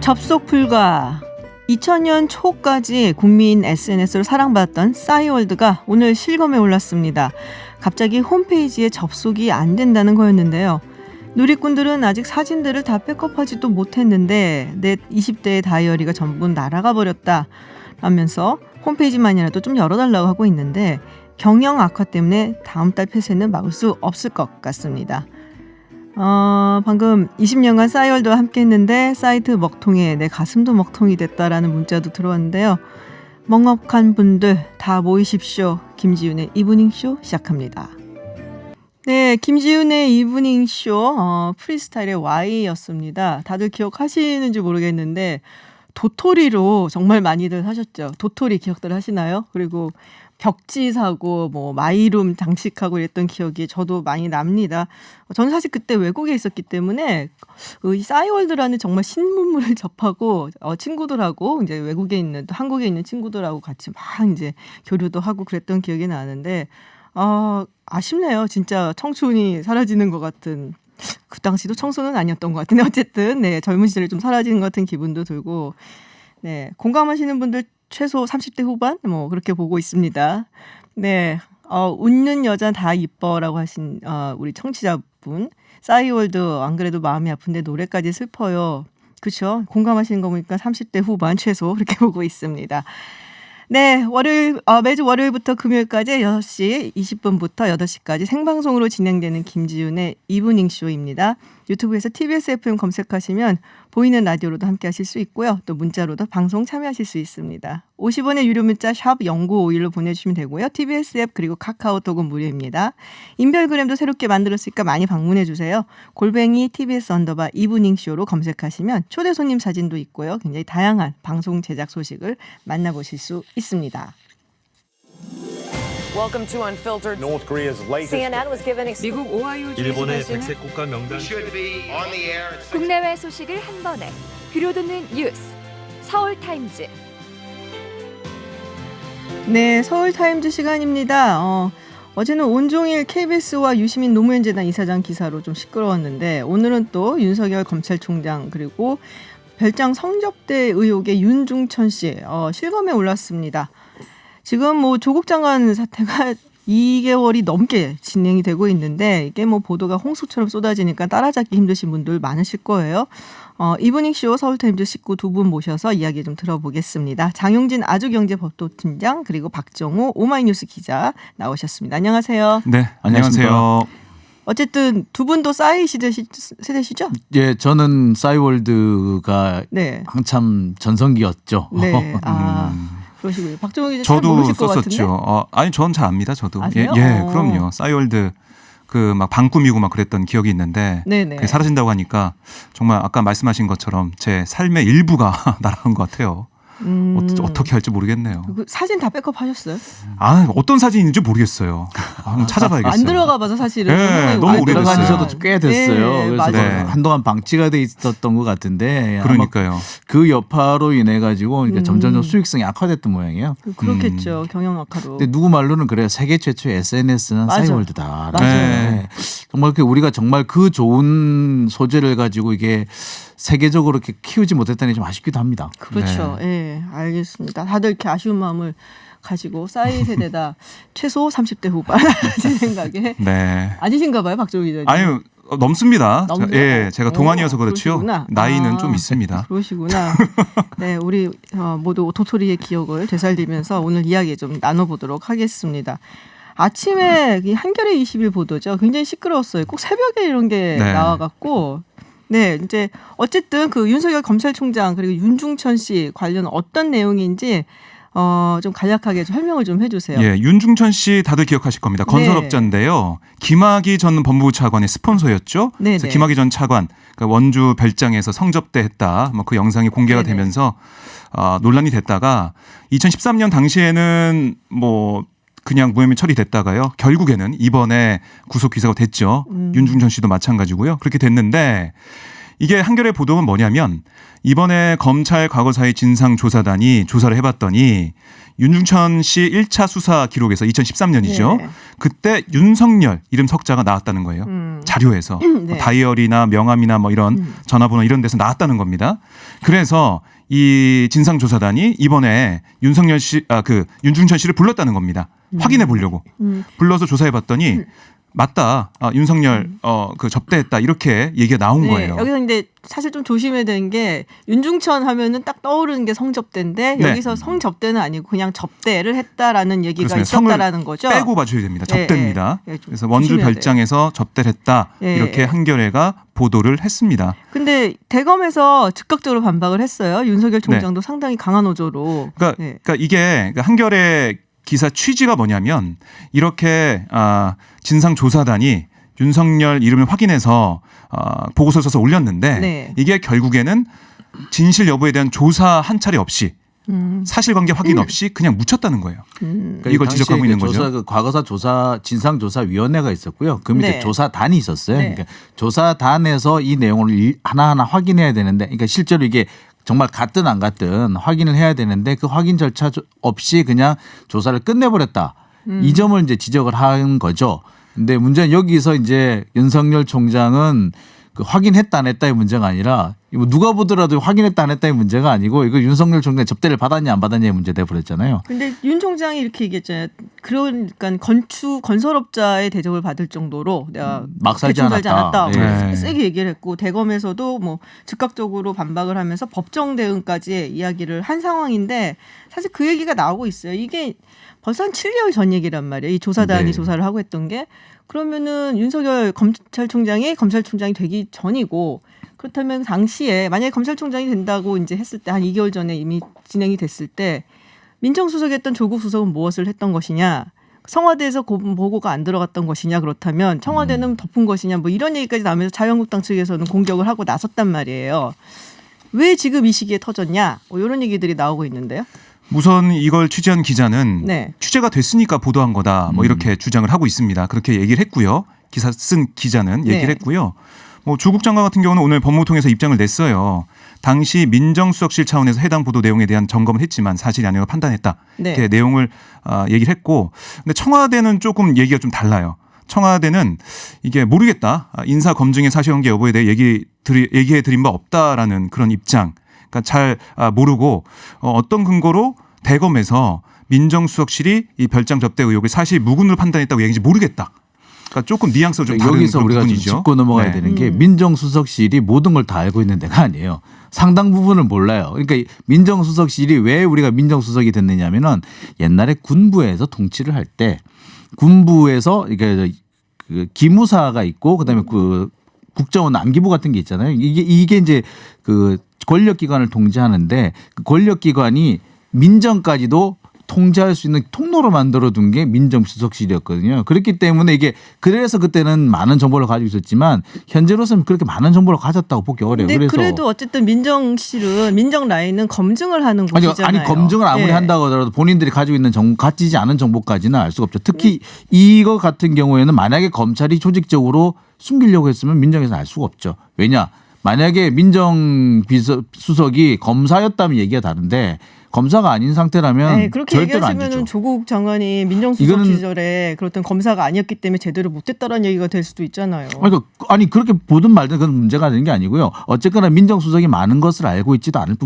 접속 불가. 2000년 초까지 국민 SNS로 사랑받았던 싸이월드가 오늘 실검에 올랐습니다. 갑자기 홈페이지에 접속이 안 된다는 거였는데요. 누리꾼들은 아직 사진들을 다 백업하지도 못했는데 내 20대의 다이어리가 전부 날아가 버렸다 라면서 홈페이지만이라도 좀 열어달라고 하고 있는데 경영 악화 때문에 다음 달 폐쇄는 막을 수 없을 것 같습니다. 방금 20년간 싸이월드와 함께 했는데 사이트 먹통에 내 가슴도 먹통이 됐다라는 문자도 들어왔는데요. 먹먹한 분들 다 모이십시오. 김지윤의 이브닝쇼 시작합니다. 네, 김지윤의 이브닝쇼 프리스타일의 Y였습니다. 다들 기억하시는지 모르겠는데 도토리로 정말 많이들 하셨죠. 도토리 기억들 하시나요? 그리고 벽지 사고 뭐 마이룸 장식하고 이랬던 기억이 저도 많이 납니다. 저는 사실 그때 외국에 있었기 때문에 이 싸이월드라는 정말 신문물을 접하고 친구들하고 이제 외국에 있는 또 한국에 있는 친구들하고 같이 막 이제 교류도 하고 그랬던 기억이 나는데 아쉽네요. 진짜 청춘이 사라지는 것 같은. 그 당시도 청소는 아니었던 것 같은데 어쨌든 네, 젊은 시절이 좀 사라지는 것 같은 기분도 들고 네, 공감하시는 분들 최소 30대 후반 뭐 그렇게 보고 있습니다. 네, 웃는 여자 다 이뻐라고 하신 우리 청취자분 싸이월드 안 그래도 마음이 아픈데 노래까지 슬퍼요. 그렇죠? 공감하시는 거 보니까 30대 후반 최소 그렇게 보고 있습니다. 네, 매주 월요일부터 금요일까지 6시 20분부터 8시까지 생방송으로 진행되는 김지윤의 이브닝쇼입니다. 유튜브에서 TBS FM 검색하시면 보이는 라디오로도 함께 하실 수 있고요. 또 문자로도 방송 참여하실 수 있습니다. 50원의 유료 문자 샵 0951로 보내주시면 되고요. TBS 앱 그리고 카카오톡은 무료입니다. 인별그램도 새롭게 만들었으니까 많이 방문해 주세요. 골뱅이 TBS _ 이브닝쇼로 검색하시면 초대 손님 사진도 있고요. 굉장히 다양한 방송 제작 소식을 만나보실 수 있습니다. Welcome to Unfiltered. North Korea's latest. CNN was given 미국 오하이오 일본의 주에서 백색 국가 명단. 국내외 소식을 한 번에 들려듣는 뉴스 서울타임즈. 네, 서울타임즈 시간입니다. 어제는 온종일 KBS와 유시민 노무현재단 이사장 기사로 좀 시끄러웠는데 오늘은 또 윤석열 검찰총장 그리고 별장 성접대 의혹의 윤중천 씨 실검에 올랐습니다. 지금 뭐 조국 장관 사태가 2개월이 넘게 진행이 되고 있는데 이게 뭐 보도가 홍수처럼 쏟아지니까 따라잡기 힘드신 분들 많으실 거예요. 이브닝쇼 서울타임즈 식구 두 분 모셔서 이야기 좀 들어보겠습니다. 장용진 아주경제법도팀장 그리고 박정호 오마이뉴스 기자 나오셨습니다. 안녕하세요. 네, 안녕하세요. 어쨌든 두 분도 싸이 세대시죠? 예, 저는 싸이월드가 네. 한참 전성기였죠. 네. 그러시고요. 박정호 기자 잘 저도 모르실 것 같은데. 썼었죠. 아니, 전 잘 압니다. 저도. 아세요? 예, 그럼요. 싸이월드 그 막 방 꾸미고 막 그랬던 기억이 있는데 네네. 그게 사라진다고 하니까 정말 아까 말씀하신 것처럼 제 삶의 일부가 날아간 것 같아요. 어떻게 할지 모르겠네요. 그 사진 다 백업하셨어요? 어떤 사진인지 모르겠어요. 한번 찾아봐야겠어요. 안 들어가봐서 사실은. 네, 너무 오래됐어요. 들어간 지도 꽤 됐어요. 네, 그래서 맞아요. 한동안 방치가 돼 있었던 것 같은데 그러니까요. 그 여파로 인해 가지고 점점 수익성이 악화됐던 모양이에요. 그렇겠죠. 경영 악화로. 근데 누구 말로는 그래요. 세계 최초의 SNS는 맞아. 싸이월드다. 맞아요. 네. 정말 우리가 정말 그 좋은 소재를 가지고 이게 세계적으로 이렇게 키우지 못했다니 좀 아쉽기도 합니다. 그렇죠. 예, 알겠습니다. 다들 이렇게 아쉬운 마음을 가지고 싸이 세대다 최소 30대 후반 제 생각에 네. 아니신가 봐요, 박정희 기자님. 아유, 넘습니다. 넘죠? 예, 제가 동안이어서 그렇지요. 그러시구나. 나이는 좀 있습니다. 그러시구나. 네, 우리 모두 도토리의 기억을 되살리면서 오늘 이야기 좀 나눠보도록 하겠습니다. 아침에 한겨레 20일 보도죠. 굉장히 시끄러웠어요. 꼭 새벽에 이런 게 네. 나와갖고. 네, 이제 어쨌든 그 윤석열 검찰총장 그리고 윤중천 씨 관련 어떤 내용인지 좀 간략하게 좀 설명을 좀 해주세요. 예, 윤중천 씨 다들 기억하실 겁니다. 건설업자인데요. 김학의 전 법무부 차관의 스폰서였죠. 네네. 그래서 김학의 전 차관 그러니까 원주 별장에서 성접대했다. 뭐 그 영상이 공개가 네네. 되면서 논란이 됐다가 2013년 당시에는 뭐 그냥 무혐의 처리됐다가요. 결국에는 이번에 구속 기소가 됐죠. 윤중천 씨도 마찬가지고요. 그렇게 됐는데 이게 한겨레 보도는 뭐냐면 이번에 검찰 과거사의 진상조사단이 조사를 해봤더니 윤중천 씨 1차 수사 기록에서 2013년이죠. 네. 그때 윤석열 이름 석자가 나왔다는 거예요. 자료에서 네. 다이어리나 명함이나 뭐 이런 전화번호 이런 데서 나왔다는 겁니다. 그래서 이 진상조사단이 이번에 윤석열 씨, 윤중천 씨를 불렀다는 겁니다. 확인해 보려고 불러서 조사해봤더니 맞다. 윤석열 그 접대했다 이렇게 얘기가 나온 네, 거예요. 여기서 근데 사실 좀 조심해야 되는 게 윤중천 하면은 딱 떠오르는 게 성접대인데 네. 여기서 성접대는 아니고 그냥 접대를 했다라는 얘기가 그렇습니다. 성을 있었다라는 거죠. 빼고 봐줘야 됩니다. 접대입니다. 네, 네. 좀 그래서 원주 조심해야 별장에서 접대를 했다 네. 이렇게 한겨레가 보도를 했습니다. 근데 대검에서 즉각적으로 반박을 했어요. 윤석열 총장도 상당히 강한 어조로. 그러니까, 네. 이게 한겨레 기사 취지가 뭐냐면 이렇게 진상조사단이 윤석열 이름을 확인해서 보고서를 써서 올렸는데 네. 이게 결국에는 진실 여부에 대한 조사 한 차례 없이 사실관계 확인 없이 그냥 묻혔다는 거예요. 그러니까 이걸 당시에 지적하고 있는 조사, 거죠. 그 과거사 조사 진상조사위원회가 있었고요. 그 밑에 네. 조사단이 있었어요. 네. 그러니까 조사단에서 이 내용을 하나하나 확인해야 되는데, 그러니까 실제로 이게 정말 같든 안 같든 확인을 해야 되는데 그 확인 절차 없이 그냥 조사를 끝내버렸다. 이 점을 이제 지적을 한 거죠. 근데 문제는 여기서 이제 윤석열 총장은 그 확인했다 안 했다의 문제가 아니라 뭐 누가 보더라도 확인했다 안 했다의 문제가 아니고 이거 윤석열 총장이 접대를 받았냐 안 받았냐의 문제 돼버렸잖아요. 근데 윤 총장이 이렇게 얘기했잖아요. 그러니까 건설업자의 대접을 받을 정도로 내가 막 살지 대충 살지 않았다. 않았다. 네. 세게 얘기를 했고 대검에서도 뭐 즉각적으로 반박을 하면서 법정 대응까지 이야기를 한 상황인데 사실 그 얘기가 나오고 있어요. 이게 벌써 한 7개월 전 얘기란 말이에요. 이 조사단이 네. 조사를 하고 했던 게 그러면은 윤석열 검찰총장이 되기 전이고 그렇다면 당시에 만약에 검찰총장이 된다고 이제 했을 때 한 2개월 전에 이미 진행이 됐을 때 민정수석이었던 조국 수석은 무엇을 했던 것이냐? 청와대에서 보고가 안 들어갔던 것이냐? 그렇다면 청와대는 덮은 것이냐? 뭐 이런 얘기까지 나오면서 자유한국당 측에서는 공격을 하고 나섰단 말이에요. 왜 지금 이 시기에 터졌냐? 뭐 이런 얘기들이 나오고 있는데요. 우선 이걸 취재한 기자는 네. 취재가 됐으니까 보도한 거다 뭐 이렇게 주장을 하고 있습니다. 그렇게 얘기를 했고요. 기사 쓴 기자는 얘기를 네. 했고요. 뭐 조국 장관 같은 경우는 오늘 법무통에서 입장을 냈어요. 당시 민정수석실 차원에서 해당 보도 내용에 대한 점검을 했지만 사실이 아니라고 판단했다. 네. 이렇게 내용을 얘기를 했고, 근데 청와대는 조금 얘기가 좀 달라요. 청와대는 이게 모르겠다. 인사 검증의 사실관계 여부에 대해 얘기해 드린 바 없다라는 그런 입장. 그러니까 잘 모르고 어떤 근거로 대검에서 민정수석실이 이 별장 접대 의혹을 사실 무근으로 판단했다고 얘기인지 모르겠다. 그러니까 조금 뉘앙스가 좀 다른 여기서 그런 우리가 좀 부분이죠. 짚고 넘어가야 네. 되는 게 민정수석실이 모든 걸 다 알고 있는 데가 아니에요. 상당 부분을 몰라요. 그러니까 민정수석실이 왜 우리가 민정수석이 됐느냐면은 옛날에 군부에서 통치를 할 때 군부에서 이게 그 기무사가 있고 그다음에 그 국정원 남기부 같은 게 있잖아요. 이게 이제 그 권력기관을 통제하는데 그 권력기관이 민정까지도 통제할 수 있는 통로로 만들어둔 게 민정수석실이었거든요. 그렇기 때문에 이게 그래서 그때는 많은 정보를 가지고 있었지만 현재로서는 그렇게 많은 정보를 가졌다고 보기 어려워요. 근데 그래서 그래도 어쨌든 민정 라인은 검증을 하는 곳이잖아요. 아니 검증을 아무리 네. 한다고 하더라도 본인들이 가지고 있는 가지지 않은 정보까지는 알 수가 없죠. 특히 이거 같은 경우에는 만약에 검찰이 조직적으로 숨기려고 했으면 민정에서 알 수가 없죠. 왜냐? 만약에 민정수석이 검사였다면 얘기가 다른데 검사가 아닌 상태라면 네, 그렇게 절대로 안 얘기하시면 주죠. 조국 장관이 민정수석 이거는- 시절에 그렇던 검사가 아니었기 때문에 제대로 못했다라는 얘기가 될 수도 있잖아요. 아니 그렇게 보든 말든 그건 문제가 되는 게 아니고요. 어쨌거나 민정수석이 많은 것을 알고 있지도 않을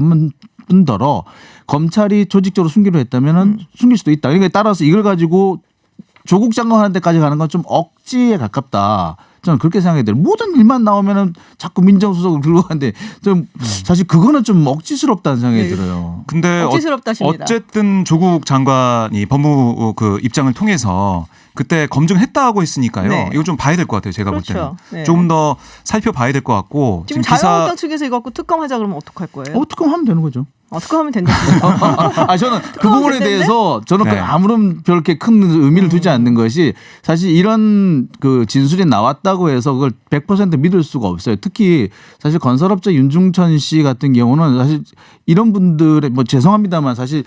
뿐더러 검찰이 조직적으로 숨기려 했다면은 숨길 수도 있다. 그러니까 따라서 이걸 가지고 조국 장관한테까지 가는 건 좀 억지에 가깝다. 저는 그렇게 생각이 들어요. 모든 일만 나오면은 자꾸 민정수석을 들고 가는데 좀 사실 그거는 좀 억지스럽다는 생각이 네. 들어요. 근데 억지스럽다십니다. 어쨌든 조국 장관이 법무 그 입장을 통해서 그때 검증했다고 했으니까요. 네. 이거 좀 봐야 될 것 같아요. 제가 볼 그렇죠. 때는 네. 조금 더 살펴봐야 될 것 같고 지금 자유한국당 측에서 이거 갖고 특검하자 그러면 어떡할 거예요? 어떻게 하면 되는 거죠? 특검하면 된다. 저는 그 부분에 됐는데? 대해서 저는 네. 아무런 그렇게 큰 의미를 두지 않는 것이 사실 이런 그 진술이 나왔다고 해서 그걸 100% 믿을 수가 없어요. 특히 사실 건설업자 윤중천 씨 같은 경우는 사실 이런 분들의 뭐 죄송합니다만 사실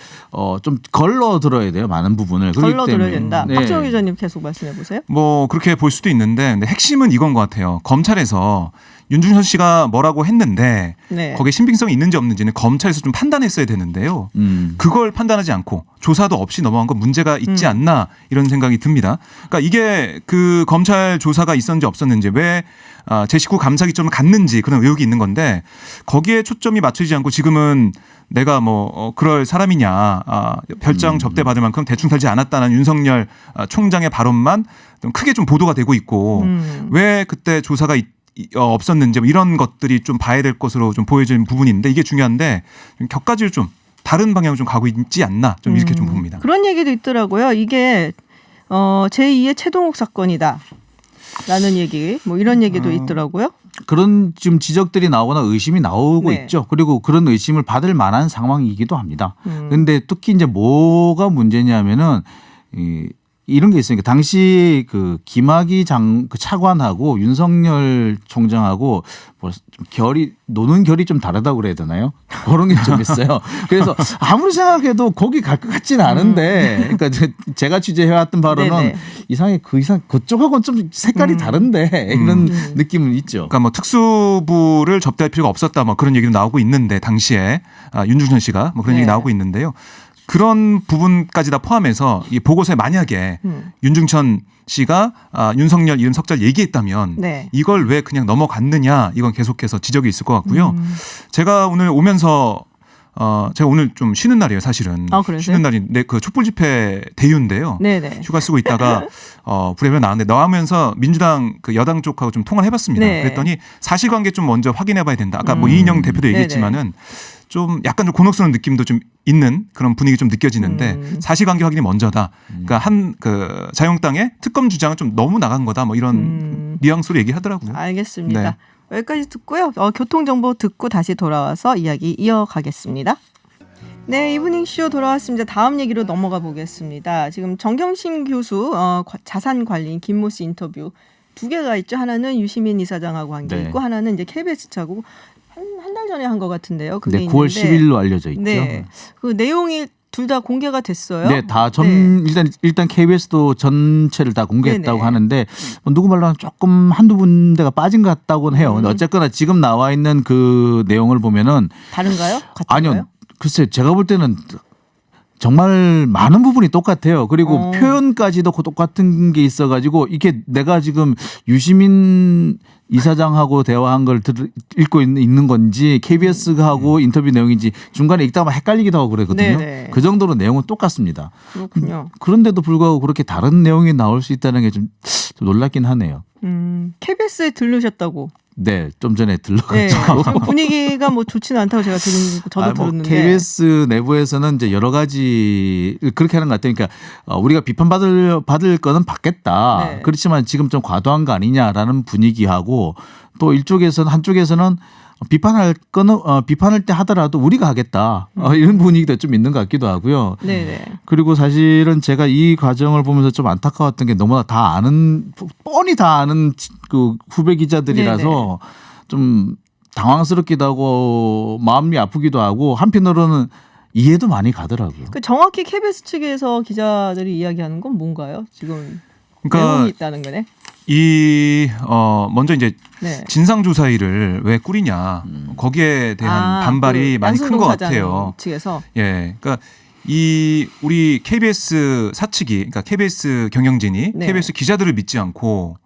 좀 걸러 들어야 돼요. 많은 부분을. 그렇기 걸러 들어야 때문에. 된다. 네. 박정희 기자님 계속 말씀해 보세요. 뭐 그렇게 볼 수도 있는데 근데 핵심은 이건 것 같아요. 검찰에서 윤중천 씨가 뭐라고 했는데 네. 거기에 신빙성이 있는지 없는지는 검찰에서 좀 판단했어야 되는데요. 그걸 판단하지 않고 조사도 없이 넘어간 건 문제가 있지 않나 이런 생각이 듭니다. 그러니까 이게 그 검찰 조사가 있었는지 없었는지 왜 제 식구 감사 기점을 갖는지 그런 의혹이 있는 건데 거기에 초점이 맞추지 않고 지금은 내가 뭐 그럴 사람이냐 별장 접대 받을 만큼 대충 살지 않았다는 윤석열 총장의 발언만 좀 크게 좀 보도가 되고 있고 왜 그때 조사가 없었는지 뭐 이런 것들이 좀 봐야 될 것으로 좀 보여지는 부분인데 이게 중요한데 격가지를 좀 다른 방향으로 좀 가고 있지 않나 좀 이렇게 좀 봅니다. 그런 얘기도 있더라고요. 이게 제2의 최동욱 사건이다. 라는 얘기, 뭐 이런 얘기도 있더라고요. 그런 지금 지적들이 나오거나 의심이 나오고 네. 있죠. 그리고 그런 의심을 받을 만한 상황이기도 합니다. 그런데 특히 이제 뭐가 문제냐면은 이런 게 있으니까 당시 그 김학의 그 차관하고 윤석열 총장하고 뭐 좀 노는 결이 좀 다르다고 그래야 되나요? 그런 게 좀 있어요. 그래서 아무리 생각해도 거기 갈 것 같지는 않은데, 그러니까 제가 취재해왔던 바로는 네네. 이상하게 그쪽하고는 좀 색깔이 다른데 이런 느낌은 있죠. 그러니까 뭐 특수부를 접대할 필요가 없었다 뭐 그런 얘기도 나오고 있는데 당시에 윤중천 씨가 뭐 그런 네. 얘기 나오고 있는데요. 그런 부분까지 다 포함해서 이 보고서에 만약에 윤중천 씨가 윤석열 이름 석자를 얘기했다면 네. 이걸 왜 그냥 넘어갔느냐 이건 계속해서 지적이 있을 것 같고요. 제가 오늘 오면서 제가 오늘 좀 쉬는 날이에요, 사실은. 그러세요? 쉬는 날인데 그 촛불 집회 대유인데요. 네네. 휴가 쓰고 있다가 브레이브에 나왔는데 나오면서 민주당 그 여당 쪽하고 좀 통화를 해봤습니다. 네. 그랬더니 사실관계 좀 먼저 확인해봐야 된다. 아까 뭐 이인영 대표도 얘기했지만은 좀 약간 좀 곤혹스러운 느낌도 좀 있는 그런 분위기 좀 느껴지는데 사실관계 확인이 먼저다. 그러니까 그 자유한국당의 특검 주장은 좀 너무 나간 거다. 뭐 이런 뉘앙스로 얘기하더라고요. 알겠습니다. 네. 여기까지 듣고요. 교통정보 듣고 다시 돌아와서 이야기 이어가겠습니다. 네, 이브닝쇼 돌아왔습니다. 다음 얘기로 넘어가 보겠습니다. 지금 정경심 교수 자산관리인 김모 씨 인터뷰 두 개가 있죠. 하나는 유시민 이사장하고 한 게 네. 있고 하나는 이제 KBS 차고 한 달 전에 한 것 같은데요. 그게 네, 9월 있는데 10일로 알려져 있죠. 네, 그 내용이 둘 다 공개가 됐어요. 네, 다 네. 일단 KBS도 전체를 다 공개했다고 네네. 하는데 누구 말로는 조금 한두 군데가 빠진 것 같다고는 해요. 근데 어쨌거나 지금 나와 있는 그 내용을 보면은 다른가요? 같은가요? 아니요. 글쎄 제가 볼 때는 정말 많은 부분이 똑같아요. 그리고 표현까지도 똑같은 게 있어가지고 이게 내가 지금 유시민 이사장하고 대화한 걸 읽고 있는 건지 KBS하고 인터뷰 내용인지 중간에 읽다가 헷갈리기도 하고 그러거든요. 네네. 그 정도로 내용은 똑같습니다. 그렇군요. 그런데도 불구하고 그렇게 다른 내용이 나올 수 있다는 게 좀 놀랍긴 하네요. KBS에 들르셨다고. 네, 좀 전에 네, 들러가지고. 지금 분위기가 뭐 좋지는 않다고 제가 저도 들었는데. KBS 내부에서는 이제 여러 가지 그렇게 하는 것 같아요. 그러니까 우리가 비판받을 거는 받겠다. 네. 그렇지만 지금 좀 과도한 거 아니냐라는 분위기하고 또 한쪽에서는 비판할 거는 비판할 때 하더라도 우리가 하겠다. 이런 분위기도 좀 있는 것 같기도 하고요. 네네. 그리고 사실은 제가 이 과정을 보면서 좀 안타까웠던 게 너무나 뻔히 다 아는 그 후배 기자들이라서 네네. 좀 당황스럽기도 하고 마음이 아프기도 하고 한편으로는 이해도 많이 가더라고요. 그 정확히 KBS 측에서 기자들이 이야기하는 건 뭔가요? 지금 그러니까 내용이 있다는 거네. 먼저 이제 네. 진상조사위를 왜 꾸리냐 거기에 대한 반발이 많이 큰 것 같아요. 측에서. 예, 그러니까 우리 KBS 사측이, 그러니까 KBS 경영진이 네. KBS 기자들을 믿지 않고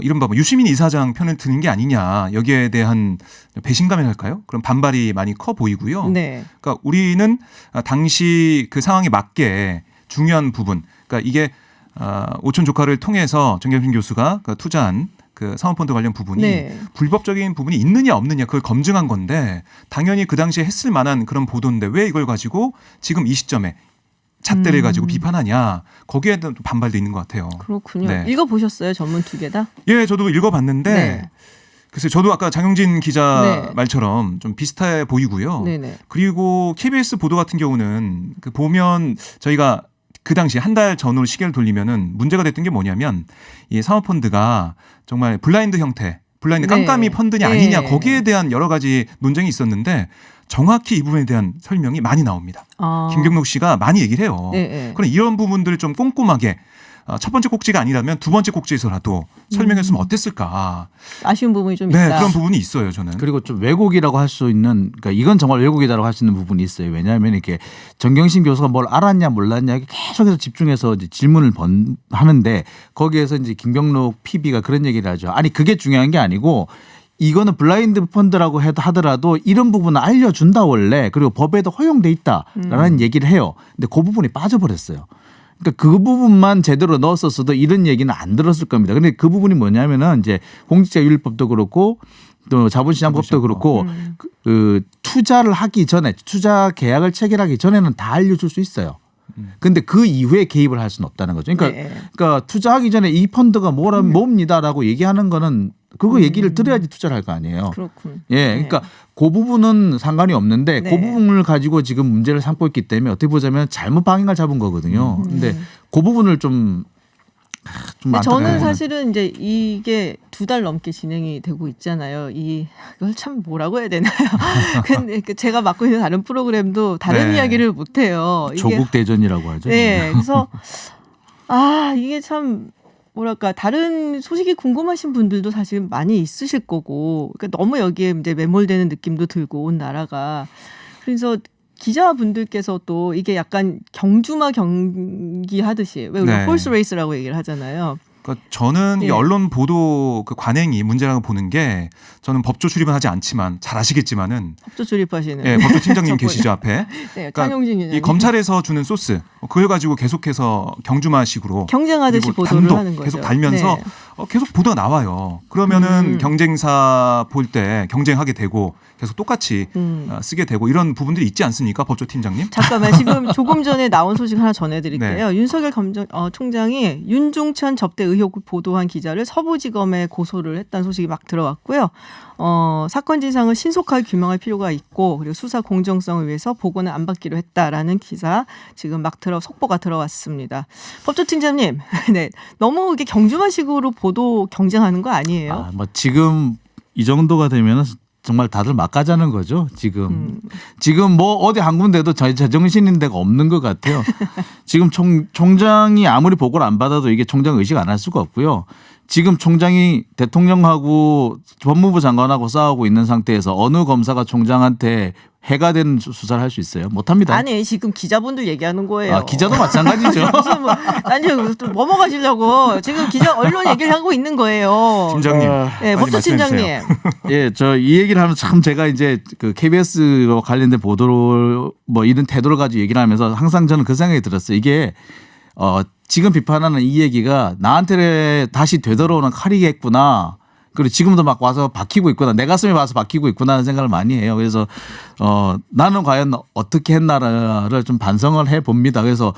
이른바 뭐 유시민 이사장 편을 드는 게 아니냐 여기에 대한 배신감이랄까요? 그런 반발이 많이 커 보이고요. 네. 그러니까 우리는 당시 그 상황에 맞게 중요한 부분, 그러니까 이게 오촌 조카를 통해서 정경심 교수가 투자한 그 사모펀드 관련 부분이 네. 불법적인 부분이 있느냐 없느냐 그걸 검증한 건데 당연히 그 당시에 했을 만한 그런 보도인데 왜 이걸 가지고 지금 이 시점에 잣대를 가지고 비판하냐 거기에 대한 반발도 있는 것 같아요. 그렇군요. 네. 읽어보셨어요? 전문 두 개 다? 예, 저도 읽어봤는데 네. 글쎄 저도 아까 장영진 기자 네. 말처럼 좀 비슷해 보이고요. 네네. 그리고 KBS 보도 같은 경우는 그 보면 저희가 그 당시 한 달 전으로 시계를 돌리면은 문제가 됐던 게 뭐냐면 이 사모펀드가 정말 블라인드 형태, 블라인드 네. 깜깜이 펀드냐 네. 아니냐 거기에 대한 여러 가지 논쟁이 있었는데 정확히 이 부분에 대한 설명이 많이 나옵니다. 김경록 씨가 많이 얘기를 해요. 네. 그럼 이런 부분들을 좀 꼼꼼하게 첫 번째 꼭지가 아니라면 두 번째 꼭지에서라도 설명했으면 어땠을까. 아쉬운 부분이 좀 네, 있다. 그런 부분이 있어요, 저는. 그리고 좀 왜곡이라고 할 수 있는, 그러니까 이건 정말 왜곡이다라고 할 수 있는 부분이 있어요. 왜냐하면 이렇게 정경심 교수가 뭘 알았냐 몰랐냐 이렇게 계속해서 집중해서 이제 질문을 하는데 거기에서 이제 김병록 PB가 그런 얘기를 하죠. 아니 그게 중요한 게 아니고 이거는 블라인드 펀드라고 하더라도 이런 부분은 알려준다 원래. 그리고 법에도 허용돼 있다라는 얘기를 해요. 근데 그 부분이 빠져버렸어요. 그러니까 그 부분만 제대로 넣었었어도 이런 얘기는 안 들었을 겁니다. 근데 그 부분이 뭐냐면은 이제 공직자윤리법도 그렇고 또 자본시장법도 그렇고 그 투자를 하기 전에 투자 계약을 체결하기 전에는 다 알려줄 수 있어요. 근데 그 이후에 개입을 할 수는 없다는 거죠. 그러니까, 네. 그러니까 투자하기 전에 이 펀드가 뭡니다라고 얘기하는 거는 그거 얘기를 들어야지 투자를 할 거 아니에요. 그렇군. 예, 그러니까 그 부분은 상관이 없는데 네. 그 부분을 가지고 지금 문제를 삼고 있기 때문에 어떻게 보자면 잘못 방향을 잡은 거거든요. 근데 그 부분을 좀 근데 저는 안타까워요. 사실은 이제 이게 2달 넘게 진행이 되고 있잖아요. 이걸 참 뭐라고 해야 되나요? 근데 제가 맡고 있는 다른 프로그램도 다른 네. 이야기를 못 해요. 조국 대전이라고 하죠. 네, 그래서 이게 참 뭐랄까 다른 소식이 궁금하신 분들도 사실 많이 있으실 거고, 그러니까 너무 여기에 이제 매몰되는 느낌도 들고 온 나라가. 그래서 기자분들께서 또 이게 약간 경주마 경기 하듯이 왜 우리가 네. 홀스 레이스라고 얘기를 하잖아요. 그러니까 저는 이 네. 언론 보도 그 관행이 문제라고 보는 게 저는 법조 출입은 하지 않지만 잘 아시겠지만은 법조 출입하시는 예, 법조 팀장님 저 계시죠 앞에. 네, 그러니까 찬용진 위원장님. 이 검찰에서 주는 소스 그걸 가지고 계속해서 경주마식으로 경쟁하듯이 그리고 보도를 단독 하는 거죠. 계속 달면서 네. 계속 보도가 나와요. 그러면은 경쟁사 볼 때 경쟁하게 되고 계속 똑같이 쓰게 되고 이런 부분들이 있지 않습니까, 법조 팀장님? 잠깐만 지금 조금 전에 나온 소식 하나 전해드릴게요. 윤석열 총장이 윤중천 접대 의혹을 보도한 기자를 서부지검에 고소를 했다는 소식이 막 들어왔고요. 사건 진상을 신속하게 규명할 필요가 있고 그리고 수사 공정성을 위해서 보고는 안 받기로 했다라는 기사 지금 막 속보가 들어왔습니다. 법조팀장님, 네, 너무 이게 경주마식으로 보도 경쟁하는 거 아니에요? 뭐 지금 이 정도가 되면은 정말 다들 막 가자는 거죠. 지금 뭐 어디 한 군데도 제정신인 데가 없는 것 같아요. 지금 총장이 아무리 보고를 안 받아도 이게 총장 의식 안 할 수가 없고요. 지금 총장이 대통령하고 법무부 장관하고 싸우고 있는 상태에서 어느 검사가 총장한테 해가 되는 수사를 할 수 있어요? 못합니다. 아니 지금 기자분들 얘기하는 거예요. 기자도 마찬가지죠. 무슨 아니 또 넘어가시려고 지금 언론 얘기를 하고 있는 거예요. 팀장님. 네, 빨리 법조 팀장님. 예, 저 이 얘기를 하면 참 제가 이제 그 KBS와 관련된 보도를 뭐 이런 태도를 가지고 얘기를 하면서 항상 저는 그 생각이 들었어요. 이게 지금 비판하는 이 얘기가 나한테 다시 되돌아오는 칼이겠구나. 그리고 지금도 막 와서 박히고 있구나. 내 가슴에 와서 박히고 있구나 하는 생각을 많이 해요. 그래서 나는 과연 어떻게 했나를 좀 반성을 해봅니다. 그래서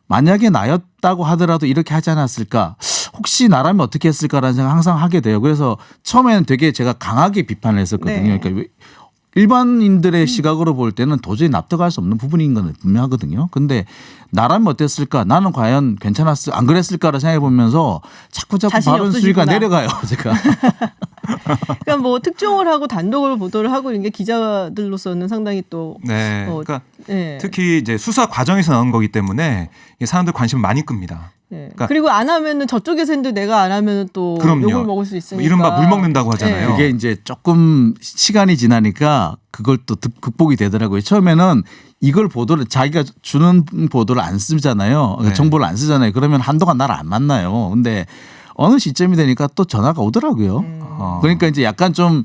만약에 나였다고 하더라도 이렇게 하지 않았을까? 혹시 나라면 어떻게 했을까라는 생각 항상 하게 돼요. 그래서 처음에는 되게 제가 강하게 비판을 했었거든요. 네. 그러니까 일반인들의 시각으로 볼 때는 도저히 납득할 수 없는 부분인 건 분명하거든요. 근데 나라면 어땠을까? 나는 과연 안 그랬을까를 생각해 보면서 자꾸 자신이 발언 수위가 없으시구나. 내려가요. 제가. 그러니까 뭐 특종을 하고 단독으로 보도를 하고 이런 게 기자들로서는 상당히 또 네. 그러니까 네. 특히 이제 수사 과정에서 나온 거기 때문에 이게 사람들 관심을 많이 끕니다. 네. 그러니까 그리고 안 하면은 저쪽에서 했는데 내가 안 하면은 또 그럼요. 욕을 먹을 수 있으니까. 이른바 물 먹는다고 하잖아요. 네. 그게 이제 조금 시간이 지나니까 그걸 또 극복이 되더라고요. 처음에는 이걸 보도를 자기가 주는 보도를 안 쓰잖아요. 그러니까 네. 정보를 안 쓰잖아요. 그러면 한동안 나를 안 만나요. 근데 어느 시점이 되니까 또 전화가 오더라고요. 그러니까 이제 약간 좀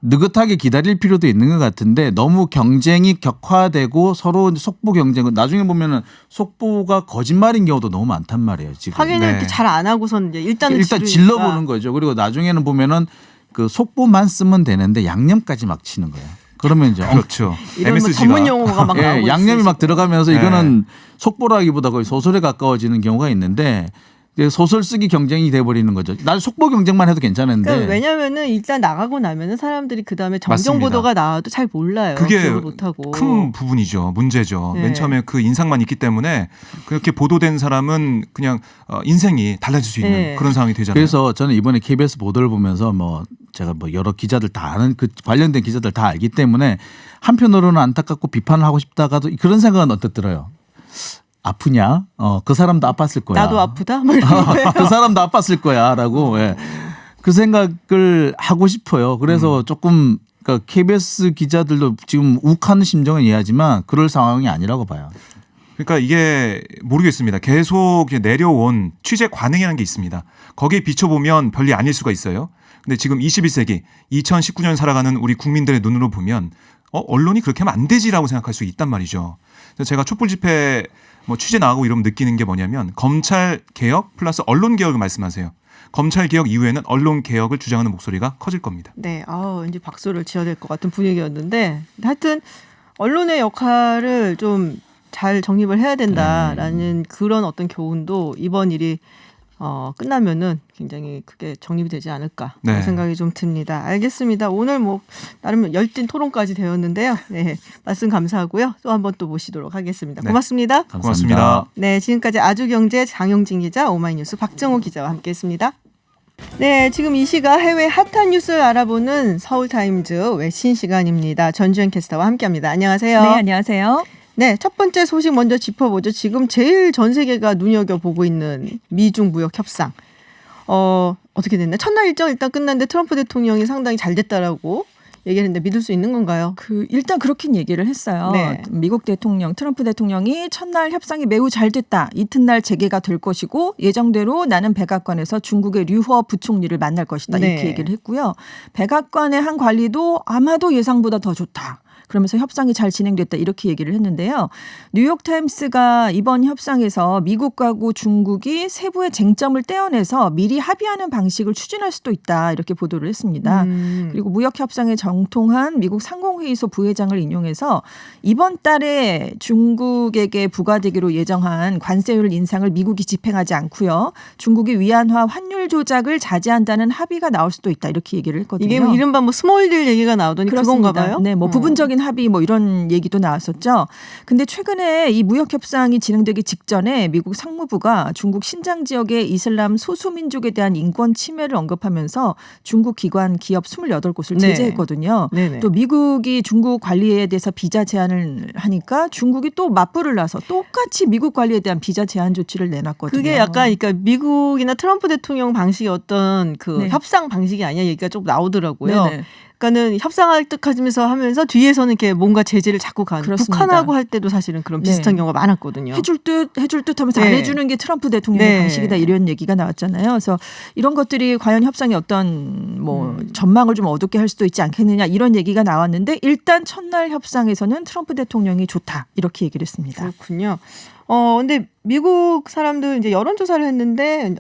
느긋하게 기다릴 필요도 있는 것 같은데 너무 경쟁이 격화되고 서로 속보 경쟁은 나중에 보면은 속보가 거짓말인 경우도 너무 많단 말이에요. 지금. 확인을 네. 이렇게 잘 안 하고선 이제 일단 질러보는 거죠. 그리고 나중에는 보면은 그 속보만 쓰면 되는데 양념까지 막 치는 거예요. 그러면 이제 그렇죠. 이런 뭐 MSG 가. 전문 용어가 막 나오고 양념이 막 들어가면서 네. 이거는 속보라기보다 거의 소설에 가까워지는 경우가 있는데 소설 쓰기 경쟁이 돼버리는 거죠. 난 속보 경쟁만 해도 괜찮은데. 그러니까 왜냐면은 일단 나가고 나면은 사람들이 그 다음에 정정 맞습니다. 보도가 나와도 잘 몰라요. 그게 기억을 못하고. 큰 부분이죠. 문제죠. 네. 맨 처음에 그 인상만 있기 때문에 그렇게 보도된 사람은 그냥 인생이 달라질 수 있는 네. 그런 상황이 되잖아요. 그래서 저는 이번에 KBS 보도를 보면서 제가 여러 기자들 다 아는 그 관련된 기자들 다 알기 때문에 한편으로는 안타깝고 비판을 하고 싶다가도 그런 생각은 언뜻 들어요. 아프냐? 그 사람도 아팠을 거야. 나도 아프다? 뭐 이런 거예요. 그 사람도 아팠을 거야라고 예. 그 생각을 하고 싶어요. 그래서 조금 그러니까 KBS 기자들도 지금 욱하는 심정은 이해하지만 그럴 상황이 아니라고 봐요. 그러니까 이게 모르겠습니다. 계속 내려온 취재 관행이라는 게 있습니다. 거기에 비춰보면 별리 아닐 수가 있어요. 근데 지금 21세기 2019년 살아가는 우리 국민들의 눈으로 보면 언론이 그렇게 하면 안 되지라고 생각할 수 있단 말이죠. 그래서 제가 촛불 집회 취재 나가고 이러면 느끼는 게 뭐냐면 검찰 개혁 플러스 언론 개혁을 말씀하세요. 검찰 개혁 이후에는 언론 개혁을 주장하는 목소리가 커질 겁니다. 네, 왠지 박수를 치어야 될 것 같은 분위기였는데 하여튼 언론의 역할을 좀 잘 정립을 해야 된다라는 그런 어떤 교훈도 이번 일이 끝나면은 굉장히 크게 정립이 되지 않을까 그런 생각이 좀 듭니다. 알겠습니다. 오늘 나름 열띤 토론까지 되었는데요. 네, 말씀 감사하고요. 또 한 번 또 모시도록 하겠습니다. 고맙습니다. 고맙습니다. 네, 지금까지 아주경제 장영진 기자, 오마이뉴스 박정호 기자와 함께했습니다. 네, 지금 이 시각 해외 핫한 뉴스를 알아보는 서울타임즈 외신 시간입니다. 전주현 캐스터와 함께합니다. 안녕하세요. 네, 안녕하세요. 네, 첫 번째 소식 먼저 짚어보죠. 지금 제일 전 세계가 눈여겨보고 있는 미중 무역 협상. 어떻게 됐나요? 첫날 일정 일단 끝났는데 트럼프 대통령이 상당히 잘 됐다라고 얘기를 했는데 믿을 수 있는 건가요? 일단 그렇긴 얘기를 했어요. 네. 미국 대통령 트럼프 대통령이 첫날 협상이 매우 잘 됐다. 이튿날 재개가 될 것이고 예정대로 나는 백악관에서 중국의 류허 부총리를 만날 것이다. 이렇게 네. 얘기를 했고요. 백악관의 한 관리도 아마도 예상보다 더 좋다. 그러면서 협상이 잘 진행됐다 이렇게 얘기를 했는데요. 뉴욕타임스가 이번 협상에서 미국하고 중국이 세부의 쟁점을 떼어내서 미리 합의하는 방식을 추진할 수도 있다 이렇게 보도를 했습니다. 그리고 무역협상에 정통한 미국 상공회의소 부회장을 인용해서 이번 달에 중국에게 부과되기로 예정한 관세율 인상을 미국이 집행하지 않고요. 중국이 위안화 환율 조작을 자제한다는 합의가 나올 수도 있다 이렇게 얘기를 했거든요. 이게 이른바 스몰딜 얘기가 나오더니 그건가 봐요? 네, 부분적인 합의 이런 얘기도 나왔었죠. 근데 최근에 이 무역 협상이 진행되기 직전에 미국 상무부가 중국 신장 지역의 이슬람 소수민족에 대한 인권 침해를 언급하면서 중국 기관 기업 28곳을 제재했거든요. 네네. 또 미국이 중국 관리에 대해서 비자 제한을 하니까 중국이 또 맞불을 놔서 똑같이 미국 관리에 대한 비자 제한 조치를 내놨거든요. 그게 약간 그러니까 미국이나 트럼프 대통령 방식의 어떤 협상 방식이 아니야 얘기가 좀 나오더라고요. 네네. 그러니까는 협상할 듯 하면서 뒤에서는 이렇게 뭔가 제재를 자꾸 가는. 그렇습니다. 북한하고 할 때도 사실은 그런 비슷한 경우가 많았거든요. 해줄 듯 하면서 안 해주는 게 트럼프 대통령의 방식이다 이런 얘기가 나왔잖아요. 그래서 이런 것들이 과연 협상에 어떤 전망을 좀 어둡게 할 수도 있지 않겠느냐 이런 얘기가 나왔는데 일단 첫날 협상에서는 트럼프 대통령이 좋다 이렇게 얘기를 했습니다. 그렇군요. 근데 미국 사람들 이제 여론조사를 했는데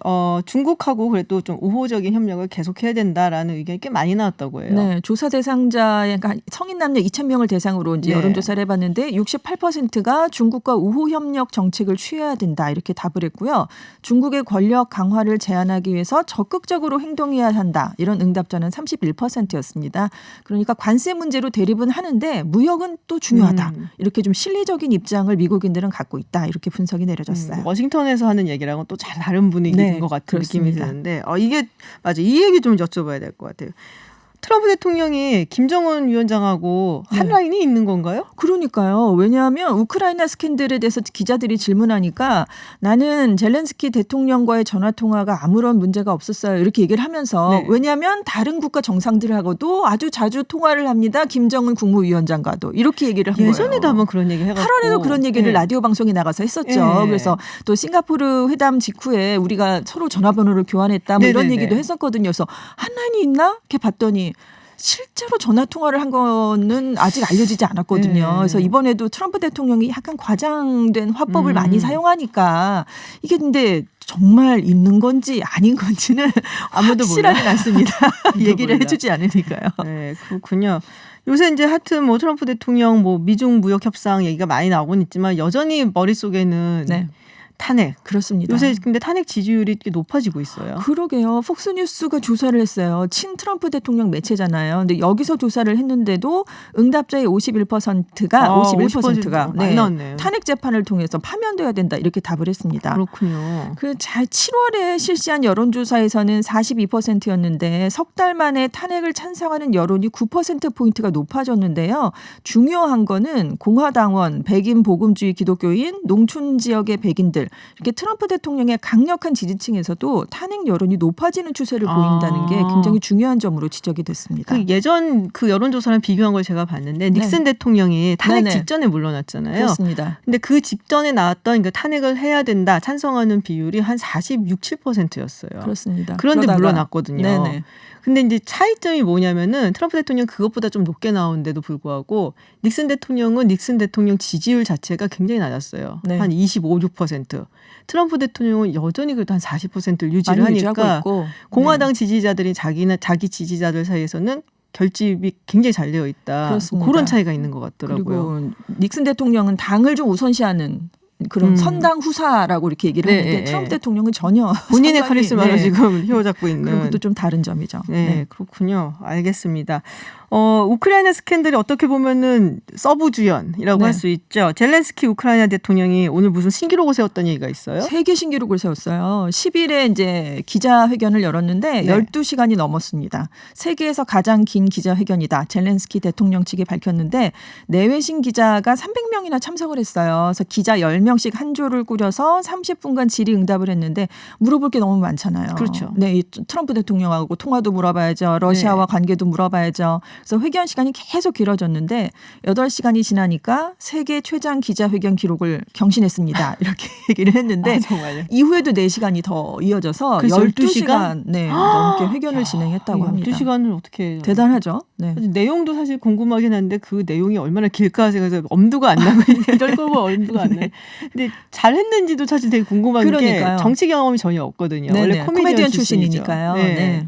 중국하고 그래도 좀 우호적인 협력을 계속해야 된다라는 의견이 꽤 많이 나왔다고 해요. 네, 조사 대상자 그러니까 성인 남녀 2,000명을 대상으로 이제 여론조사를 해봤는데 68%가 중국과 우호 협력 정책을 취해야 된다 이렇게 답을 했고요. 중국의 권력 강화를 제한하기 위해서 적극적으로 행동해야 한다 이런 응답자는 31%였습니다. 그러니까 관세 문제로 대립은 하는데 무역은 또 중요하다 이렇게 좀 실리적인 입장을 미국인들은 갖고 있다 이렇게 분석이 내려졌어요. 워싱턴에서 하는 얘기랑은 또 잘 다른 분위기인 것 같은 그렇습니다. 느낌이 드는데 이게 맞아 이 얘기 좀 여쭤봐야 될 것 같아요. 트럼프 대통령이 김정은 위원장하고 한 라인이 있는 건가요? 그러니까요. 왜냐하면 우크라이나 스캔들에 대해서 기자들이 질문하니까 나는 젤렌스키 대통령과의 전화통화가 아무런 문제가 없었어요. 이렇게 얘기를 하면서 왜냐하면 다른 국가 정상들하고도 아주 자주 통화를 합니다. 김정은 국무위원장과도 이렇게 얘기를 한 거예요. 예전에도 한번 그런 얘기 해가지고. 8월에도 그런 얘기를 라디오 방송에 나가서 했었죠. 그래서 또 싱가포르 회담 직후에 우리가 서로 전화번호를 교환했다 이런 얘기도 했었거든요. 그래서 한 라인이 있나? 이렇게 봤더니 실제로 전화 통화를 한 거는 아직 알려지지 않았거든요. 그래서 이번에도 트럼프 대통령이 약간 과장된 화법을 많이 사용하니까 이게 근데 정말 있는 건지 아닌 건지는 아무도 확실하진 않습니다. 얘기를 몰라. 해주지 않으니까요. 네, 그렇군요. 요새 이제 하여튼 트럼프 대통령 미중 무역 협상 얘기가 많이 나오곤 있지만 여전히 머릿속에는 탄핵. 그렇습니다. 요새 근데 탄핵 지지율이 꽤 높아지고 있어요. 그러게요. 폭스뉴스가 조사를 했어요. 친 트럼프 대통령 매체잖아요. 근데 여기서 조사를 했는데도 응답자의 51%가 51%가 많이 나왔네요. 탄핵 재판을 통해서 파면돼야 된다 이렇게 답을 했습니다. 그렇군요. 7월에 실시한 여론조사에서는 42%였는데 석 달 만에 탄핵을 찬성하는 여론이 9%포인트가 높아졌는데요. 중요한 거는 공화당원, 백인 복음주의 기독교인, 농촌 지역의 백인들 이렇게 트럼프 대통령의 강력한 지지층에서도 탄핵 여론이 높아지는 추세를 보인다는 게 굉장히 중요한 점으로 지적이 됐습니다. 그 예전 그 여론조사랑 비교한 걸 제가 봤는데 닉슨 대통령이 탄핵 직전에 물러났잖아요. 그렇습니다. 근데 그 직전에 나왔던 그 탄핵을 해야 된다 찬성하는 비율이 한 46, 7%였어요. 그렇습니다. 그런데 그러다가, 물러났거든요. 네네. 근데 이제 차이점이 뭐냐면은 트럼프 대통령 그것보다 좀 높게 나오는데도 불구하고 닉슨 대통령은 닉슨 대통령 지지율 자체가 굉장히 낮았어요. 네. 한 25, 6%. 트럼프 대통령은 여전히 그래도 한 40%를 유지를 많이 유지하고 하니까 있고. 공화당 지지자들이 자기 지지자들 사이에서는 결집이 굉장히 잘 되어 있다. 그렇습니다. 그런 차이가 있는 것 같더라고요. 그리고 닉슨 대통령은 당을 좀 우선시하는 그런 선당 후사라고 이렇게 얘기를 하는데 트럼프 대통령은 전혀 본인의 상당히, 카리스마로 지금 휘어잡고 있는. 그것도 좀 다른 점이죠. 네, 그렇군요. 알겠습니다. 우크라이나 스캔들이 어떻게 보면은 서브 주연이라고 할 수 있죠. 젤렌스키 우크라이나 대통령이 오늘 무슨 신기록을 세웠던 얘기가 있어요? 세계 신기록을 세웠어요. 10일에 이제 기자회견을 열었는데 12시간이 넘었습니다. 세계에서 가장 긴 기자회견이다. 젤렌스키 대통령 측이 밝혔는데 내외신 기자가 300명이나 참석을 했어요. 그래서 기자 10명씩 한 조를 꾸려서 30분간 질의응답을 했는데 물어볼 게 너무 많잖아요. 그렇죠. 네, 이 트럼프 대통령하고 통화도 물어봐야죠. 러시아와 관계도 물어봐야죠. 그래서 회견 시간이 계속 길어졌는데 8시간이 지나니까 세계 최장 기자회견 기록을 경신했습니다. 이렇게 얘기를 했는데 정말요? 이후에도 4시간이 더 이어져서 그래서 12시간 넘게 회견을 진행했다고 합니다. 12시간을 어떻게 해요? 대단하죠. 네. 내용도 사실 궁금하긴 한데 그 내용이 얼마나 길까 생각해서 엄두가 안 나고 이럴 거면 엄두가 안 나요. 근데 잘했는지도 사실 되게 궁금한 그러니까요. 게 정치 경험이 전혀 없거든요. 네네. 원래 코미디언 출신이죠. 출신이니까요. 네. 네.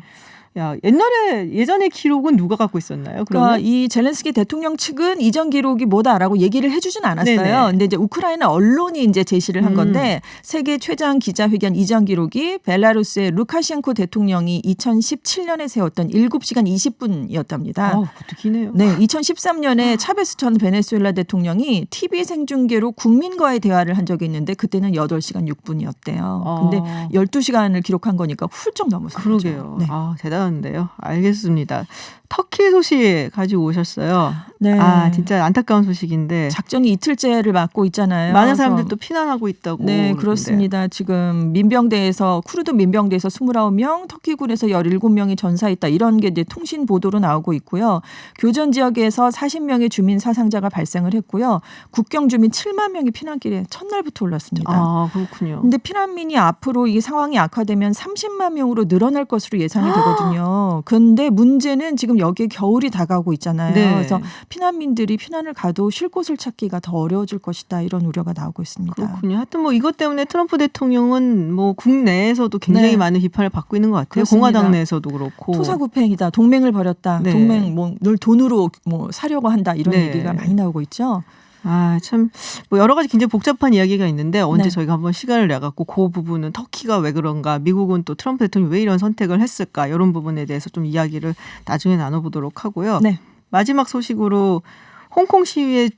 야, 예전의 기록은 누가 갖고 있었나요? 그러니까 그러면? 이 젤렌스키 대통령 측은 이전 기록이 뭐다라고 얘기를 해주진 않았어요. 네네. 근데 이제 우크라이나 언론이 이제 제시를 한 건데 세계 최장 기자회견 이전 기록이 벨라루스의 루카셴코 대통령이 2017년에 세웠던 7시간 20분이었답니다. 그것도 기네요. 네, 2013년에 차베스 전 베네수엘라 대통령이 TV 생중계로 국민과의 대화를 한 적이 있는데 그때는 8시간 6분이었대요. 근데 12시간을 기록한 거니까 훌쩍 넘었어요. 그러게요. 네. 대단한데요. 알겠습니다. 터키 소식 가지고 오셨어요. 네. 진짜 안타까운 소식인데. 작전이 이틀째를 맞고 있잖아요. 많은 사람들이 또 피난하고 있다고. 네, 그러는데. 그렇습니다. 지금 쿠르드 민병대에서 29명, 터키군에서 17명이 전사했다. 이런 게 이제 통신 보도로 나오고 있고요. 교전 지역에서 40명의 주민 사상자가 발생을 했고요. 국경 주민 7만 명이 피난길에 첫날부터 올랐습니다. 그렇군요. 근데 피난민이 앞으로 이 상황이 악화되면 30만 명으로 늘어날 것으로 예상이 되거든요. 그런데 문제는 지금 여기에 겨울이 다가오고 있잖아요. 네. 그래서 피난민들이 피난을 가도 쉴 곳을 찾기가 더 어려워질 것이다. 이런 우려가 나오고 있습니다. 그렇군요. 하여튼 뭐 이것 때문에 트럼프 대통령은 뭐 국내에서도 굉장히 네. 많은 비판을 받고 있는 것 같아요. 그렇습니다. 공화당 내에서도 그렇고. 토사구팽이다. 동맹을 버렸다. 네. 동맹 늘 돈으로 사려고 한다. 이런 네. 얘기가 많이 나오고 있죠. 참 뭐 여러 가지 굉장히 복잡한 이야기가 있는데 언제 네. 저희가 한번 시간을 내갖고 그 부분은 터키가 왜 그런가, 미국은 또 트럼프 대통령이 왜 이런 선택을 했을까, 이런 부분에 대해서 좀 이야기를 나중에 나눠보도록 하고요. 네. 마지막 소식으로 홍콩 시위에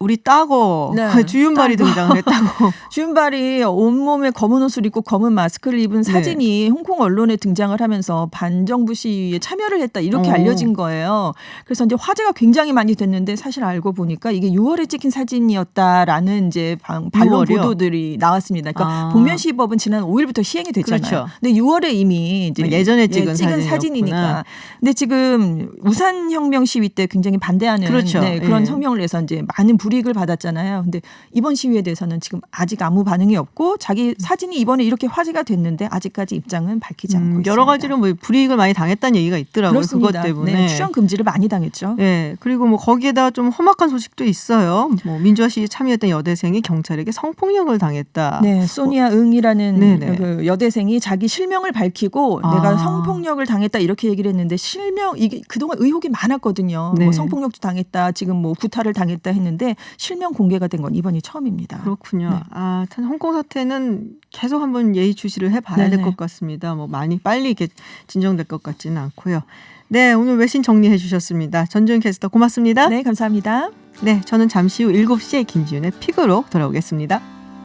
우리 따거 네. 주윤발이 등장을 했다고. 주윤발이 온몸에 검은 옷을 입고 검은 마스크를 입은 사진이 홍콩 언론에 등장을 하면서 반정부 시위에 참여를 했다 이렇게 알려진 거예요. 그래서 이제 화제가 굉장히 많이 됐는데 사실 알고 보니까 이게 6월에 찍힌 사진이었다라는 이제 반론 6월이요? 보도들이 나왔습니다. 그러니까 복면 시위법은 지난 5일부터 시행이 됐잖아요. 그렇죠. 근데 6월에 이미 이제 예전에 찍은 사진이니까. 근데 지금 우산혁명 시위 때 굉장히 반대하는 그렇죠. 그런 성명을 내서 이제 많은 불이익을 받았잖아요. 근데 이번 시위에 대해서는 지금 아직 아무 반응이 없고 자기 사진이 이번에 이렇게 화제가 됐는데 아직까지 입장은 밝히지 않고 있습니다. 여러 가지로 뭐 불이익을 많이 당했다는 얘기가 있더라고요. 그렇습니다. 그것 때문에. 네, 출연 금지를 많이 당했죠. 네, 그리고 뭐 거기에다 좀 험악한 소식도 있어요. 뭐 민주화 시위에 참여했던 여대생이 경찰에게 성폭력을 당했다. 네, 소니아 응이라는 네네. 그 여대생이 자기 실명을 밝히고 내가 성폭력을 당했다 이렇게 얘기를 했는데 실명 이게 그동안 의혹이 많았거든요. 네. 뭐 성폭력도 당했다, 지금 뭐 구타를 당했다 했는데 실명 공개가 된 건 이번이 처음입니다. 그렇군요. 네. 아, 참 홍콩 사태는 계속 한번 예의주시를 해봐야 될 네네. 것 같습니다. 뭐 많이 빨리 이렇게 진정될 것 같지는 않고요. 네, 오늘 외신 정리해 주셨습니다. 전주현 캐스터 고맙습니다. 네, 감사합니다. 네, 저는 잠시 후 7시에 김지윤의 픽으로 돌아오겠습니다.